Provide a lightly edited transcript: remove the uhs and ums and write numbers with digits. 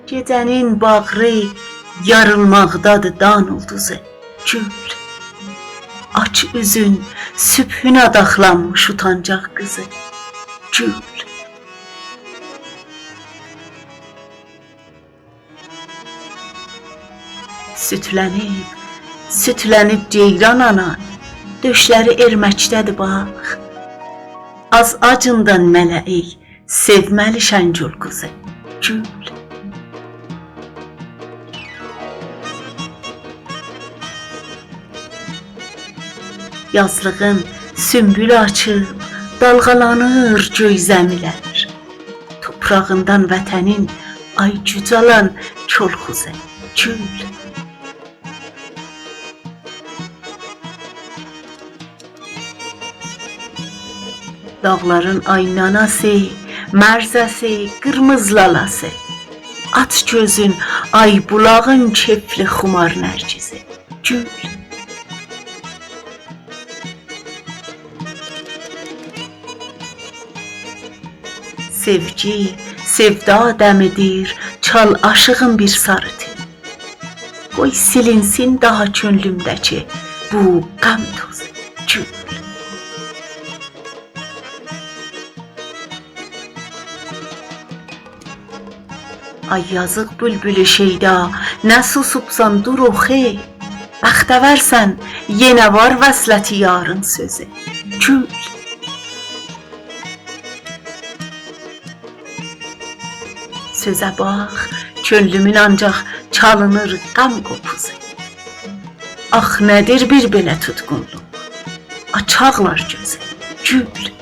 Gecənin bağrı yarılmaqdadır dan ulduzu, gül. Aç üzün, sübhün adaqlanmış utancaq qızı, gül. Sütlənib, sütlənib ceyran ana, döşləri erməkdədir bax. Az acından mələk, sevməli şəngül qızı, gül. Yazlığın sümbülü açıb, dalğalanır göy zəmilər. Toprağından vətənin ay gücalan kolxuzu, gül. Dağların aynanası, mərzəsi, qırmızı lalası. At gözün, ay bulağın kefli xumar nərgizi, gül. Sevgi, sevda dəmidir, çal aşığın bir sarıtı. Qoy silinsin daha könlümdəki bu qəm tozu, gül. Ay yazıq bülbülü şeyda, nə susubsan dur oxey. Bəxtəvərsən, yenə var vəsləti yarın sözü, gül. Sözə bax, könlümün ancaq çalınır qəm qopuzu. Ax nədir bir belə tutqunluq, açaqlar gözü, gül.